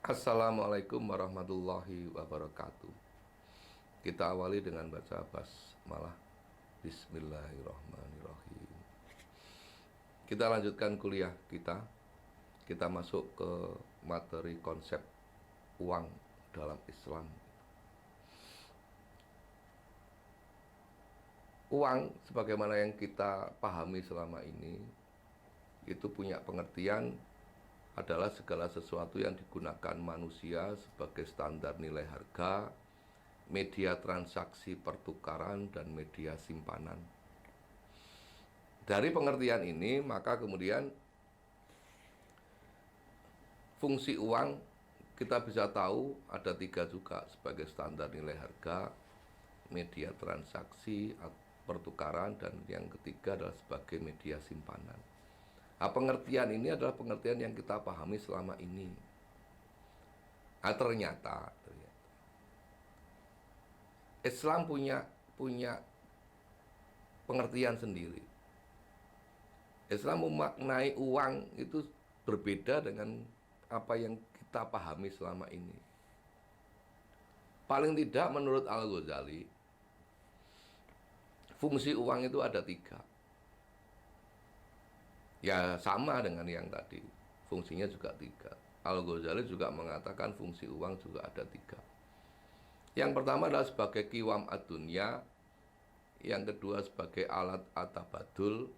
Assalamualaikum warahmatullahi wabarakatuh. Kita awali dengan baca basmalah. Bismillahirrahmanirrahim. Kita lanjutkan kuliah kita. Kita masuk ke materi konsep uang dalam Islam. Uang sebagaimana yang kita pahami selama ini itu punya pengertian adalah segala sesuatu yang digunakan manusia sebagai standar nilai harga, media transaksi pertukaran, dan media simpanan. Dari pengertian ini, maka kemudian fungsi uang kita bisa tahu ada tiga juga sebagai standar nilai harga, media transaksi pertukaran, dan yang ketiga adalah sebagai media simpanan. Nah, pengertian ini adalah pengertian yang kita pahami selama ini. Nah, ternyata Islam punya pengertian sendiri. Islam memaknai uang itu berbeda dengan apa yang kita pahami selama ini. Paling tidak menurut Al-Ghazali, fungsi uang itu ada tiga. Ya sama dengan yang tadi, fungsinya juga tiga. Al-Ghazali juga mengatakan fungsi uang juga ada tiga. Yang pertama adalah sebagai qiwam ad-dunya, yang kedua sebagai alat atabadul,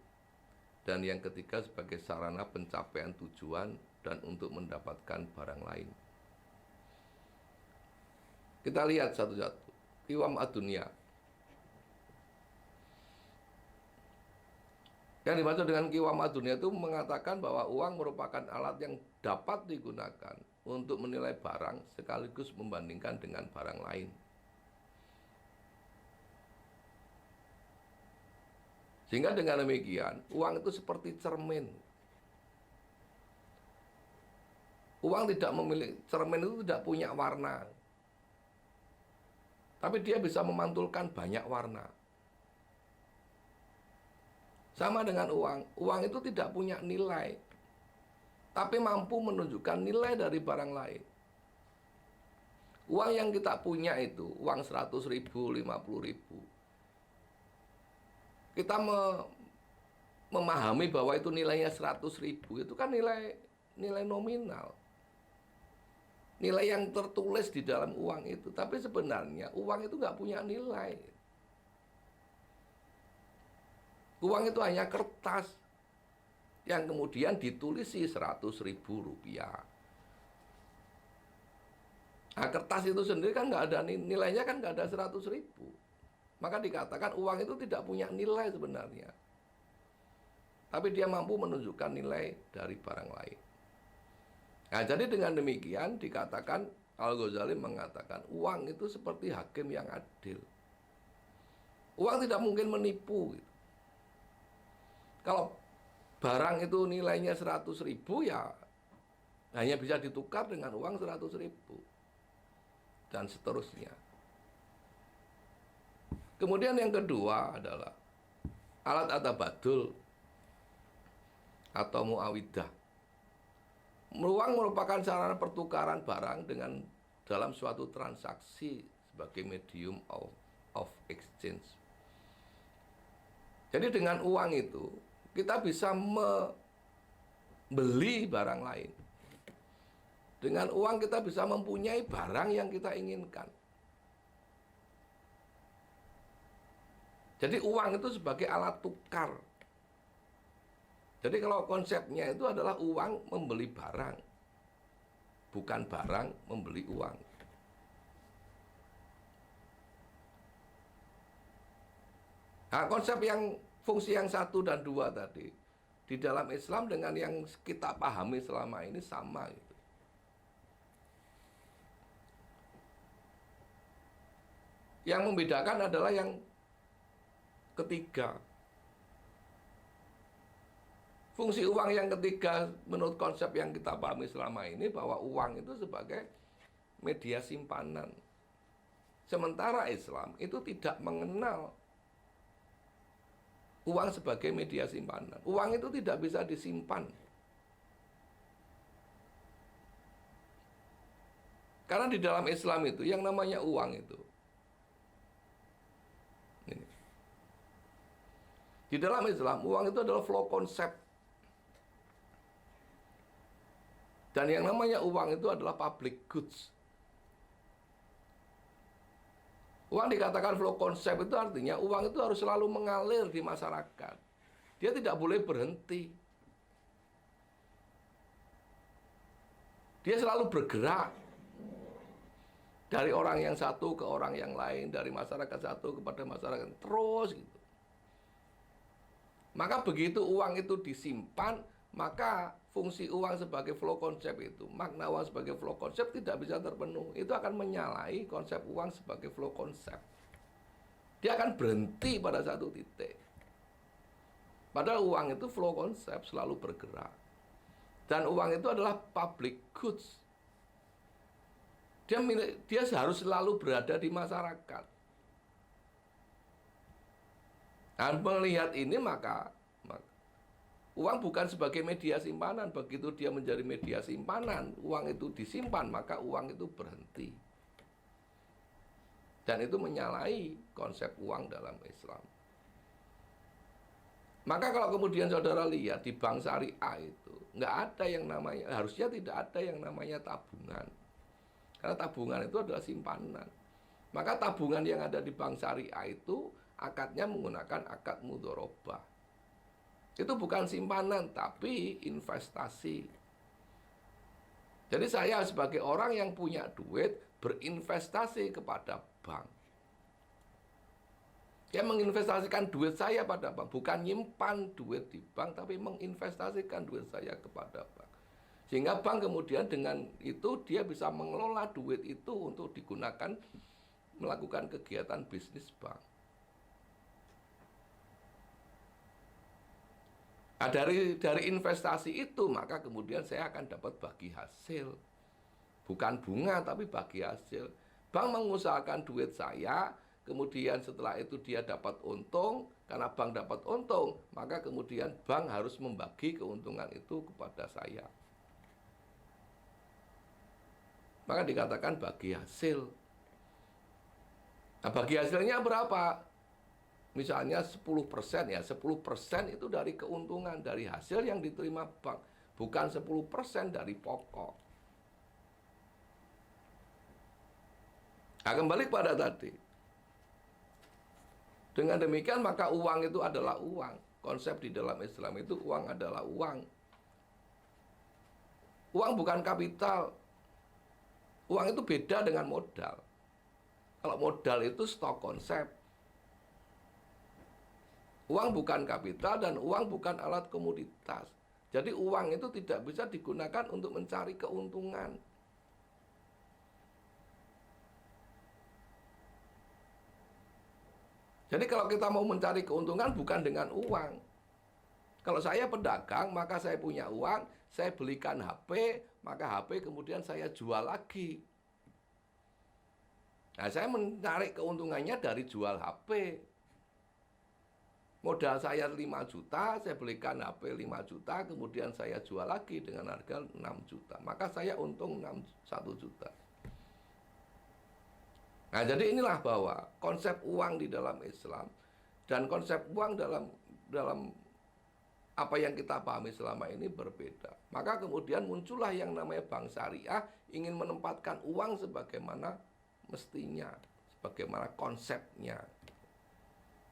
dan yang ketiga sebagai sarana pencapaian tujuan dan untuk mendapatkan barang lain. Kita lihat satu-satu. Qiwam ad-dunya. Yang dimaksud dengan qiwam ad-dunya itu mengatakan bahwa uang merupakan alat yang dapat digunakan untuk menilai barang sekaligus membandingkan dengan barang lain. Sehingga dengan demikian, uang itu seperti cermin. Uang tidak memiliki, cermin itu tidak punya warna. Tapi dia bisa memantulkan banyak warna. Sama dengan uang. Uang itu tidak punya nilai, tapi mampu menunjukkan nilai dari barang lain. Uang yang kita punya itu, uang 100 ribu, 50 ribu. Kita memahami bahwa itu nilainya 100 ribu, itu kan nilai nominal. Nilai yang tertulis di dalam uang itu. Tapi sebenarnya uang itu nggak punya nilai. Uang itu hanya kertas yang kemudian ditulisi 100 ribu rupiah. Nah, kertas itu sendiri kan nggak ada nilainya, kan nggak ada 100 ribu. Maka dikatakan uang itu tidak punya nilai sebenarnya. Tapi dia mampu menunjukkan nilai dari barang lain. Nah, jadi dengan demikian dikatakan, Al-Ghazali mengatakan uang itu seperti hakim yang adil. Uang tidak mungkin menipu gitu. Kalau barang itu nilainya 100 ribu, ya hanya bisa ditukar dengan uang 100 ribu. Dan seterusnya. Kemudian yang kedua adalah alat atabadul atau muawidah. Uang merupakan sarana pertukaran barang dengan dalam suatu transaksi sebagai medium of exchange. Jadi dengan uang itu kita bisa membeli barang lain. Dengan uang kita bisa mempunyai barang yang kita inginkan. Jadi uang itu sebagai alat tukar. Jadi kalau konsepnya itu adalah uang membeli barang, bukan barang membeli uang. Nah, konsep yang fungsi yang satu dan dua tadi di dalam Islam dengan yang kita pahami selama ini sama gitu. Yang membedakan adalah yang ketiga. Fungsi uang yang ketiga menurut konsep yang kita pahami selama ini bahwa uang itu sebagai media simpanan. Sementara Islam itu tidak mengenal uang sebagai media simpanan. Uang itu tidak bisa disimpan. Karena di dalam Islam itu yang namanya uang itu. Ini. Di dalam Islam uang itu adalah flow konsep. Dan yang namanya uang itu adalah public goods. Uang dikatakan flow konsep itu artinya uang itu harus selalu mengalir di masyarakat. Dia tidak boleh berhenti. Dia selalu bergerak. Dari orang yang satu ke orang yang lain, dari masyarakat satu kepada masyarakat terus gitu. Maka begitu uang itu disimpan, maka fungsi uang sebagai flow konsep itu, makna uang sebagai flow konsep tidak bisa terpenuhi. Itu akan menyalahi konsep uang sebagai flow konsep. Dia akan berhenti pada satu titik. Padahal uang itu flow konsep, selalu bergerak. Dan uang itu adalah public goods. Dia harus selalu berada di masyarakat. Dan melihat ini maka uang bukan sebagai media simpanan. Begitu dia menjadi media simpanan, uang itu disimpan, maka uang itu berhenti. Dan itu menyalahi konsep uang dalam Islam. Maka kalau kemudian saudara lihat di bank syariah itu, nggak ada yang namanya, harusnya tidak ada yang namanya tabungan. Karena tabungan itu adalah simpanan. Maka tabungan yang ada di bank syariah itu akadnya menggunakan akad mudharabah. Itu bukan simpanan, tapi investasi. Jadi saya sebagai orang yang punya duit, berinvestasi kepada bank. Saya menginvestasikan duit saya pada bank. Bukan nyimpan duit di bank, tapi menginvestasikan duit saya kepada bank. Sehingga bank kemudian dengan itu dia bisa mengelola duit itu untuk digunakan melakukan kegiatan bisnis bank. Nah, dari investasi itu maka kemudian saya akan dapat bagi hasil. Bukan bunga tapi bagi hasil. Bank mengusahakan duit saya, kemudian setelah itu dia dapat untung. Karena bank dapat untung, maka kemudian bank harus membagi keuntungan itu kepada saya. Maka dikatakan bagi hasil. Nah, bagi hasilnya berapa? Misalnya 10% ya, 10% itu dari keuntungan, dari hasil yang diterima bank. Bukan 10% dari pokok. Nah, kembali pada tadi. Dengan demikian maka uang itu adalah uang. Konsep di dalam Islam itu uang adalah uang. Uang bukan kapital. Uang itu beda dengan modal. Kalau modal itu stok konsep. Uang bukan kapital dan uang bukan alat komoditas. Jadi uang itu tidak bisa digunakan untuk mencari keuntungan. Jadi kalau kita mau mencari keuntungan bukan dengan uang. Kalau saya pedagang, maka saya punya uang, saya belikan HP, maka HP kemudian saya jual lagi. Nah, saya menarik keuntungannya dari jual HP. Modal saya 5 juta, saya belikan HP 5 juta, kemudian saya jual lagi dengan harga 6 juta. Maka saya untung 1 juta. Nah, jadi inilah bahwa konsep uang di dalam Islam dan konsep uang dalam apa yang kita pahami selama ini berbeda. Maka kemudian muncullah yang namanya bank syariah ingin menempatkan uang sebagaimana mestinya, sebagaimana konsepnya.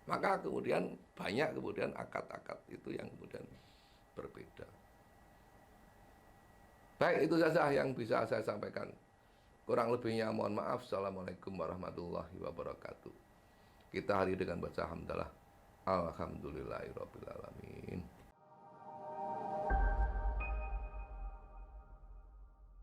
Maka kemudian banyak akad-akad itu yang kemudian berbeda. Baik, itu saja yang bisa saya sampaikan. Kurang lebihnya mohon maaf. Assalamualaikum warahmatullahi wabarakatuh. Kita hari dengan baca hamdalah. Alhamdulillahirabbil alamin.